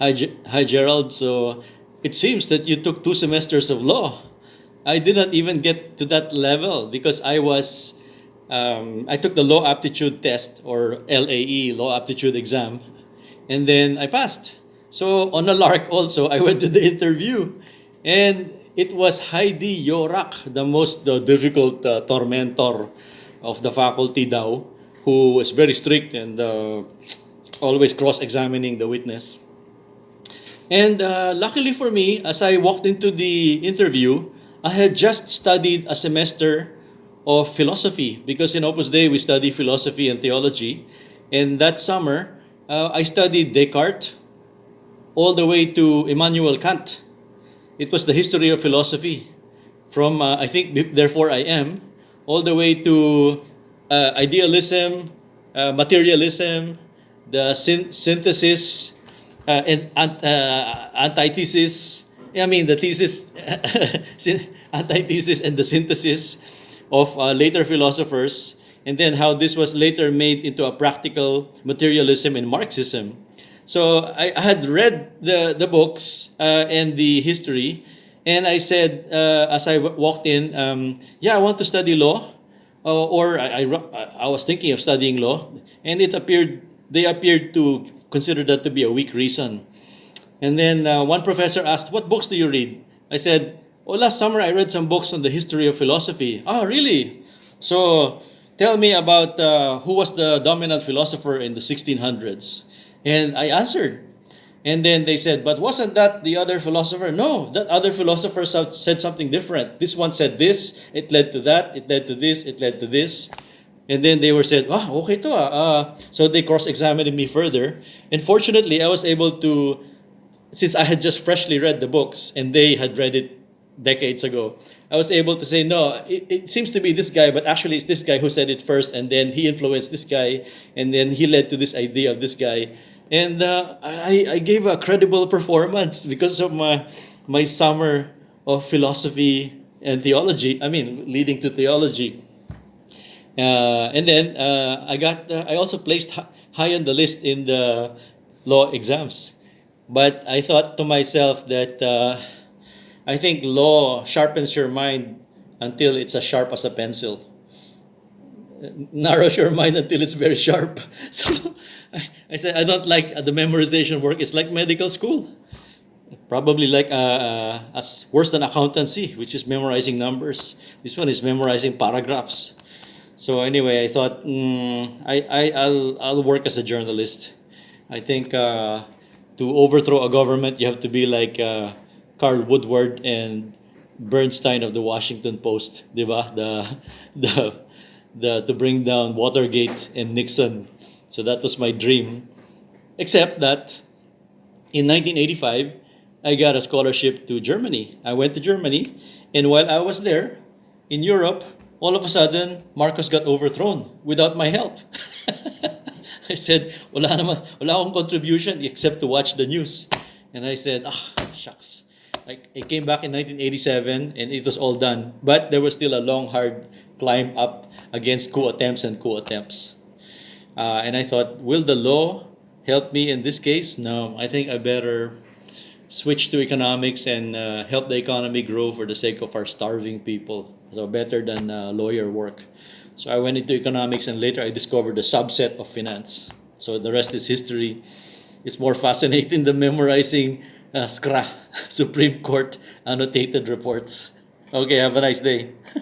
Hi, Gerald. So it seems that you took 2 semesters of law. I did not even get to that level because I took the law aptitude test, or LAE, law aptitude exam, and then I passed. So on a lark also, I went to the interview, and it was Heidi Yorak, the difficult tormentor of the faculty daw, who was very strict and always cross-examining the witness. And luckily for me, as I walked into the interview, I had just studied a semester of philosophy because in Opus Dei we study philosophy and theology. And that summer, I studied Descartes all the way to Immanuel Kant. It was the history of philosophy from, I think, therefore I am, all the way to idealism, materialism, the synthesis, and antithesis. I mean, the thesis, antithesis, and the synthesis of later philosophers, and then how this was later made into a practical materialism in Marxism. So I had read the books and the history, and I said, as I walked in, yeah, I want to study law, I was thinking of studying law, and they appeared to consider that to be a weak reason. And then one professor asked, "What books do you read?" I said, "Oh, last summer I read some books on the history of philosophy." "Oh, really? So tell me about who was the dominant philosopher in the 1600s." And I answered. And then they said, "But wasn't that the other philosopher?" "No, that other philosopher said something different. This one said this, it led to that, it led to this, it led to this." And then they were said, "Wow, okay to So they cross-examined me further. And fortunately, I was able to, since I had just freshly read the books and they had read it decades ago, I was able to say, no, it seems to be this guy, but actually it's this guy who said it first, and then he influenced this guy, and then he led to this idea of this guy. And I gave a credible performance because of my summer of philosophy and theology, I mean, leading to theology. And then I also placed high on the list in the law exams. But I thought to myself that I think law sharpens your mind until it's as sharp as a pencil. Narrows your mind until it's very sharp. So I said, I don't like the memorization work. It's like medical school. Probably like as worse than accountancy, which is memorizing numbers. This one is memorizing paragraphs. So anyway, I thought I'll work as a journalist. I think to overthrow a government, you have to be like Carl Woodward and Bernstein of the Washington Post, di ba? To bring down Watergate and Nixon. So that was my dream. Except that in 1985, I got a scholarship to Germany. I went to Germany, and while I was there in Europe, all of a sudden, Marcos got overthrown without my help. I said, wala akong contribution except to watch the news. And I said, shucks. I came back in 1987 and it was all done. But there was still a long, hard climb up against coup attempts and coup attempts. And I thought, will the law help me in this case? No, I think I better switch to economics and help the economy grow for the sake of our starving people. So better than lawyer work. So I went into economics, and later I discovered a subset of finance. So the rest is history. It's more fascinating than memorizing SCRA, Supreme Court annotated reports. Okay, have a nice day.